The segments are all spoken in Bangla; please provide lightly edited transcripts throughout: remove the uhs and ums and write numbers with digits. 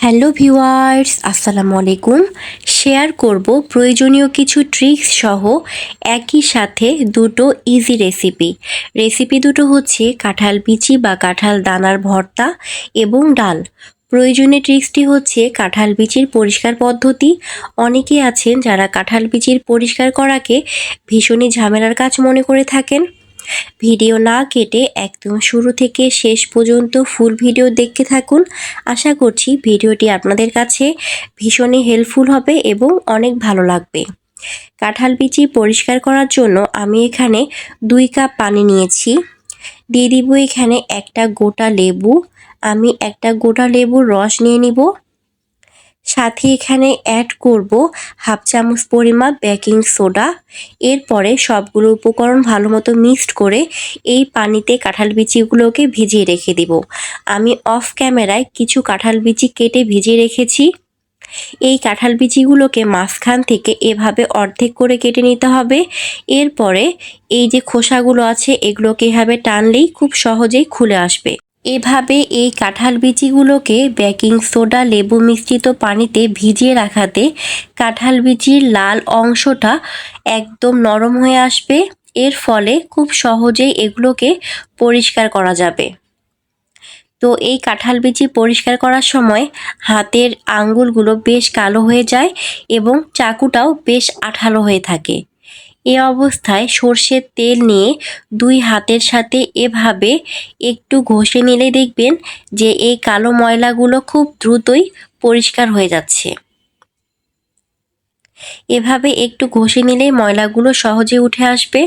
হ্যালো ভিউয়ার্স, আসসালামু আলাইকুম। শেয়ার করব প্রয়োজনীয় কিছু ট্রিক্স সহ একই সাথে দুটো ইজি রেসিপি দুটো হচ্ছে কাঁঠাল বিচি বা কাঁঠাল দানার ভর্তা এবং ডাল। প্রয়োজনীয় ট্রিক্সটি হচ্ছে কাঁঠাল বিচির পরিষ্কার পদ্ধতি। অনেকেই আছেন যারা কাঁঠাল বিচির পরিষ্কার করাকে ভীষণই ঝামেলার কাজ মনে করে থাকেন। ভিডিও না কেটে একদম শুরু থেকে শেষ পর্যন্ত ফুল ভিডিও দেখতে থাকুন। আশা করছি ভিডিওটি আপনাদের কাছে ভীষণই হেল্পফুল হবে এবং অনেক ভালো লাগবে। কাঁঠাল বিচি পরিষ্কার করার জন্য আমি এখানে 2 কাপ পানি নিয়েছি। দিয়ে দিব এখানে একটা গোটা লেবু। আমি একটা গোটা লেবুর রস নিয়ে নিব। সাথে এখানে অ্যাড করব হাফ চামচ পরিমাপ বেকিং সোডা। এরপরে সবগুলো উপকরণ ভালো মতো মিক্সড করে এই পানিতে কাঁঠাল বিচিগুলোকে ভিজিয়ে রেখে দিব। আমি অফ ক্যামেরায় কিছু কাঁঠাল বিচি কেটে ভিজিয়ে রেখেছি। এই কাঁঠাল বিচিগুলোকে মাঝখান থেকে এভাবে অর্ধেক করে কেটে নিতে হবে। এরপরে এই যে খোসাগুলো আছে এগুলোকে এভাবে টানলেই খুব সহজেই খুলে আসবে। এভাবে এই কাঁঠাল বিচিগুলোকে বেকিং সোডা লেবু মিশ্রিত পানিতে ভিজিয়ে রাখাতে কাঁঠাল বিচির লাল অংশটা একদম নরম হয়ে আসবে। এর ফলে খুব সহজেই এগুলোকে পরিষ্কার করা যাবে। তো এই কাঁঠাল বিচি পরিষ্কার করার সময় হাতের আঙ্গুলগুলো বেশ কালো হয়ে যায় এবং চাকুটাও বেশ আঠালো হয়ে থাকে। এ অবস্থায় সর্ষের তেল নিয়ে 2 হাতের সাথে এভাবে একটু ঘষে নিলে দেখবেন যে এই কালো ময়লাগুলো খুব দ্রুতই পরিষ্কার হয়ে যাচ্ছে। এভাবে একটু ঘষে নিলেই ময়লাগুলো সহজে উঠে আসবে,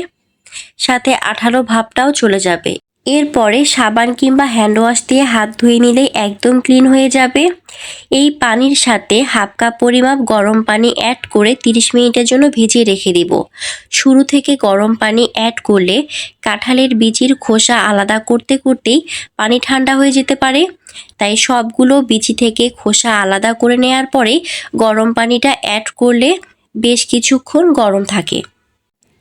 সাথে আঠালো ভাবটাও চলে যাবে। এরপরে সাবান কিংবা হ্যান্ড ওয়াশ দিয়ে হাত ধুয়ে নিলেই একদম ক্লিন হয়ে যাবে। এই পানির সাথে হাফ কাপ পরিমাপ গরম পানি অ্যাড করে 30 মিনিটের জন্য ভিজিয়ে রেখে দিব। শুরু থেকে গরম পানি অ্যাড করলে কাঁঠালের বিচির খোসা আলাদা করতে করতেই পানি ঠান্ডা হয়ে যেতে পারে। তাই সবগুলো বিচি থেকে খোসা আলাদা করে নেওয়ার পরে গরম পানিটা অ্যাড করলে বেশ কিছুক্ষণ গরম থাকে।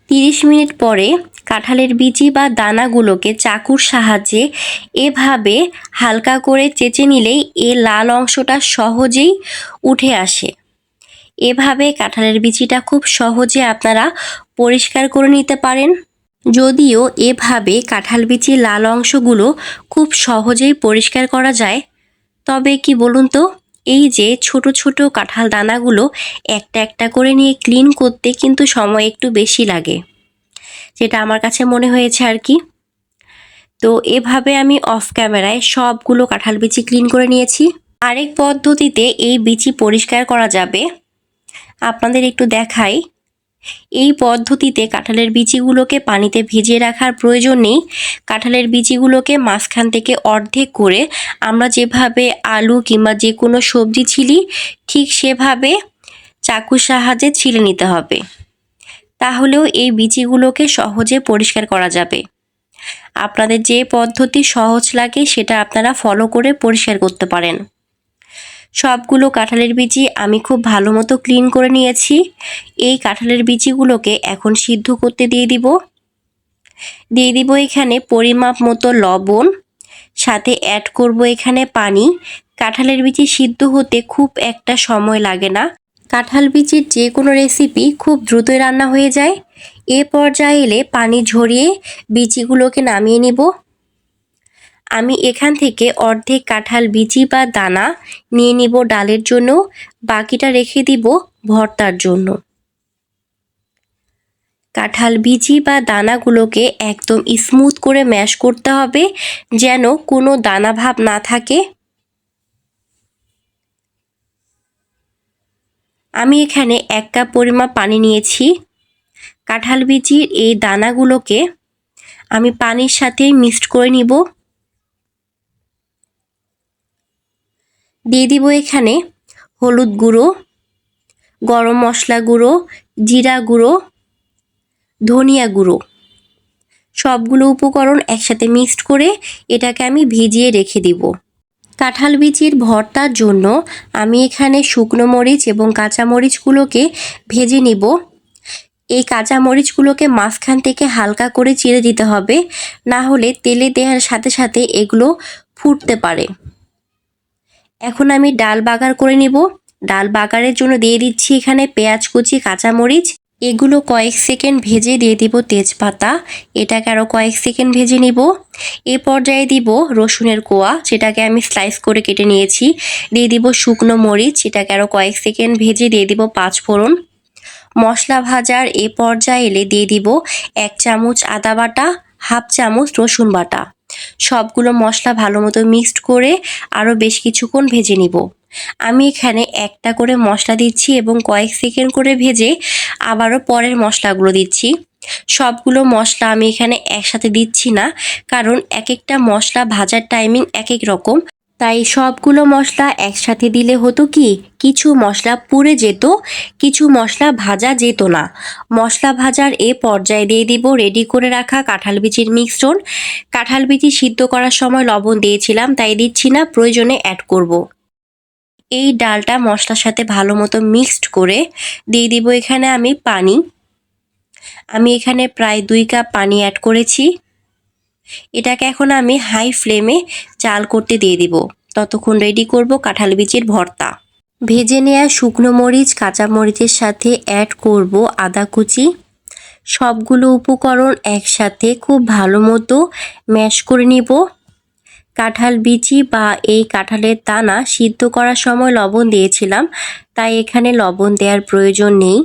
30 মিনিট পরে কাঁঠালের বিচি বা দানাগুলোকে চাকুর সাহায্যে এভাবে হালকা করে চেঁচে নিলেই এর লাল অংশটা সহজেই উঠে আসে। এভাবে কাঁঠালের বিচিটা খুব সহজে আপনারা পরিষ্কার করে নিতে পারেন। যদিও এভাবে কাঁঠাল বিচির লাল অংশগুলো খুব সহজেই পরিষ্কার করা যায়, তবে কি বলুন তো, এই যে ছোট ছোট কাঁঠাল দানাগুলো একটা একটা করে নিয়ে ক্লিন করতে কিন্তু সময় একটু বেশি লাগে, যেটা আমার কাছে মনে হয়েছে আর কি। তো এভাবে আমি অফ ক্যামেরায় সবগুলো কাঁঠাল বিচি ক্লিন করে নিয়েছি। আরেক পদ্ধতিতে এই বিচি পরিষ্কার করা যাবে, আপনাদের একটু দেখাই। এই পদ্ধতিতে কাঁঠালের বিচিগুলোকে পানিতে ভিজিয়ে রাখার প্রয়োজন নেই। কাঁঠালের বিচিগুলোকে মাঝখান থেকে অর্ধেক করে আমরা যেভাবে আলু কিংবা যে কোনো সবজি ছিলি ঠিক সেভাবে চাকুর সাহায্যে ছিলে নিতে হবে। তাহলেও এই বিচিগুলোকে সহজে পরিষ্কার করা যাবে। আপনাদের যে পদ্ধতি সহজ লাগে সেটা আপনারা ফলো করে পরিষ্কার করতে পারেন। সবগুলো কাঁঠালের বিচি আমি খুব ভালো মতো ক্লিন করে নিয়েছি। এই কাঁঠালের বিচিগুলোকে এখন সিদ্ধ করতে দিয়ে দিব এখানে পরিমাপ মতো লবণ, সাথে অ্যাড করব এখানে পানি। কাঁঠালের বিচি সিদ্ধ হতে খুব একটা সময় লাগে না। কাঁঠাল বিচির যে কোনো রেসিপি খুব দ্রুতই রান্না হয়ে যায়। এ পর্যায়ে এলে পানি ঝরিয়ে বিচিগুলোকে নামিয়ে নিব। আমি এখান থেকে অর্ধেক কাঁঠাল বিচি বা দানা নিয়ে নিব ডালের জন্য, বাকিটা রেখে দিব ভর্তার জন্য। কাঁঠাল বিচি বা দানাগুলোকে একদম স্মুথ করে ম্যাশ করতে হবে, যেন কোনো দানা ভাব না থাকে। আমি এখানে 1 কাপ পরিমাপ পানি নিয়েছি। কাঁঠাল বিচির এই দানাগুলোকে আমি পানির সাথে মিক্সড করে নিব। দিয়ে দিব এখানে হলুদ গুঁড়ো, গরম মশলা গুঁড়ো, জিরা গুঁড়ো, ধনিয়া গুঁড়ো। সবগুলো উপকরণ একসাথে মিক্সড করে এটাকে আমি ভিজিয়ে রেখে দিব। কাঁঠাল বিচির ভর্তার জন্য আমি এখানে শুকনো মরিচ এবং কাঁচা মরিচগুলোকে ভেজে নিব। এই কাঁচা মরিচগুলোকে মাঝখান থেকে হালকা করে চিড়ে দিতে হবে, না হলে তেলে দেওয়ার সাথে সাথে এগুলো ফুটতে পারে। এখন আমি ডাল বাগার করে নিব। ডাল বাগারের জন্য দিয়ে দিচ্ছি এখানে পেঁয়াজ কুচি, কাঁচামরিচ, এগুলো কয়েক সেকেন্ড ভেজে দিয়ে দিব তেজপাতা, এটাকে আরও কয়েক সেকেন্ড ভেজে নিব। এ পর্যায়ে দিব রসুনের কোয়া, যেটাকে আমি স্লাইস করে কেটে নিয়েছি, দিয়ে দিব শুকনো মরিচ, এটাকে আরও কয়েক সেকেন্ড ভেজে দিয়ে দিব পাঁচফোড়ন। মশলা ভাজার এ পর্যায়ে এলে দিয়ে দিব 1 চামচ আদা বাটা, হাফ চামচ রসুন বাটা। সবগুলো মশলা ভালো মতো মিক্সড করে আরও বেশ কিছুক্ষণ ভেজে নিব। আমি এখানে একটা করে মশলা দিচ্ছি এবং কয়েক সেকেন্ড করে ভেজে আবারও পরের মশলাগুলো দিচ্ছি। সবগুলো মশলা আমি এখানে একসাথে দিচ্ছি না, কারণ এক একটা মশলা ভাজার টাইমিং এক এক রকম। তাই সবগুলো মশলা একসাথে দিলে হতো কি, কিছু মশলা পুড়ে যেত, কিছু মশলা ভাজা যেত না। মশলা ভাজার এ পর্যায়ে দিয়ে দিব রেডি করে রাখা কাঁঠাল বিচির মিশ্রণ। কাঁঠাল বিচি সিদ্ধ করার সময় লবণ দিয়েছিলাম, তাই দিচ্ছি না, প্রয়োজনে অ্যাড করব। এই ডালটা মশলার সাথে ভালো মতো মিক্সড করে দিয়ে দিব এখানে আমি পানি। আমি এখানে প্রায় 2 কাপ পানি অ্যাড করেছি। এটাকে এখন আমি হাই ফ্লেমে জাল করতে দিয়ে দিব। ততক্ষণ রেডি করব কাঁঠাল বিচির ভর্তা। ভেজে নেওয়া শুকনো মরিচ, কাঁচা মরিচের সাথে অ্যাড করব আদা কুচি। সবগুলো উপকরণ একসাথে খুব ভালো মতো ম্যাশ করে নিব। কাঁঠাল বিচি বা এই কাঁঠালের দানা সিদ্ধ করার সময় লবণ দিয়েছিলাম, তাই এখানে লবণ দেওয়ার প্রয়োজন নেই।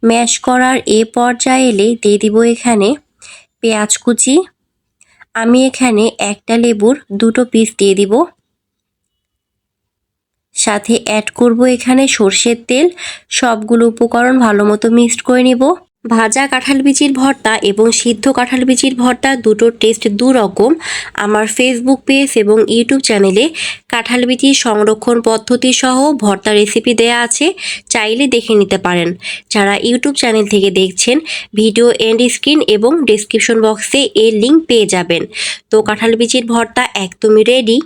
ম্যাশ করার এ পর্যায়ে এলে দিয়ে দিব এখানে পেঁয়াজ কুচি। আমি এখানে একটা লেবুর 2টো পিস দিয়ে দিব। সাথে অ্যাড করব এখানে সরষের তেল। সবগুলো উপকরণ ভালো মতো মিক্সড করে নিব। ভাজা কাঁঠাল বিচির ভর্তা এবং সিদ্ধ কাঁঠাল বিচির ভর্তা দুটোর টেস্ট দু রকম। আমার ফেসবুক পেজ এবং ইউটিউব চ্যানেলে কাঁঠাল বিচির সংরক্ষণ পদ্ধতি সহ ভর্তা রেসিপি দেয়া আছে, চাইলে দেখে নিতে পারেন। যারা ইউটিউব চ্যানেল থেকে দেখছেন, ভিডিও এন্ড স্ক্রিন এবং ডেসক্রিপশন বক্সে এর লিঙ্ক পেয়ে যাবেন। তো কাঁঠাল বিচির ভর্তা একদমই রেডি।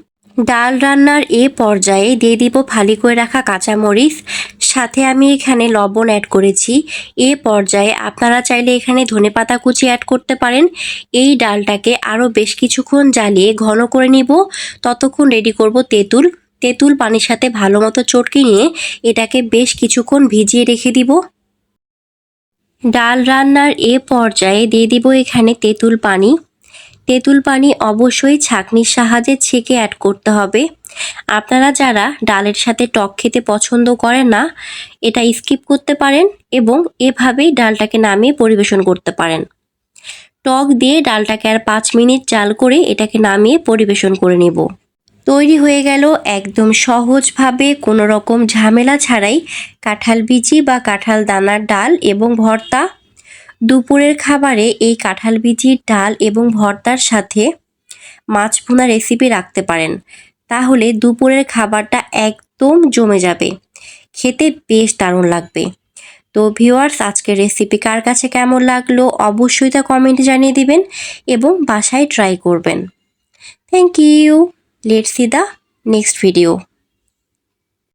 ডাল রান্নার এ পর্যায়ে দিয়ে দিব ফালি করে রাখা কাঁচামরিচ, সাথে আমি এখানে লবণ অ্যাড করেছি। এ পর্যায়ে আপনারা চাইলে এখানে ধনেপাতা কুচি অ্যাড করতে পারেন। এই ডালটাকে আরও বেশ কিছুক্ষণ জ্বালিয়ে ঘন করে নিব। ততক্ষণ রেডি করব তেঁতুল। তেঁতুল পানির সাথে ভালো মতো চটকে নিয়ে এটাকে বেশ কিছুক্ষণ ভিজিয়ে রেখে দিব। ডাল রান্নার এ পর্যায়ে দিয়ে দিব এখানে তেঁতুল পানি। তেঁতুল পানি অবশ্যই ছাঁকনির সাহায্যে ছেঁকে অ্যাড করতে হবে। আপনারা যারা ডালের সাথে টক খেতে পছন্দ করেন না, এটা স্কিপ করতে পারেন এবং এভাবেই ডালটাকে নামিয়ে পরিবেশন করতে পারেন। টক দিয়ে ডালটাকে আর 5 মিনিট জাল করে এটাকে নামিয়ে পরিবেশন করে নেব। তৈরি হয়ে গেল একদম সহজভাবে, কোনো রকম ঝামেলা ছাড়াই কাঁঠাল বিচি বা কাঁঠাল দানার ডাল এবং ভর্তা। দুপুরের খাবারে এই কাঁঠাল বিচির ডাল এবং ভর্তার সাথে মাছ ভুনা রেসিপি রাখতে পারেন, তাহলে দুপুরের খাবারটা একদম জমে যাবে, খেতে বেশ দারুণ লাগবে। তো ভিউয়ার্স, আজকের রেসিপি কার কাছে কেমন লাগলো অবশ্যই তা কমেন্টে জানিয়ে দিবেন এবং বাসায় ট্রাই করবেন। Thank you. Let's see the next video.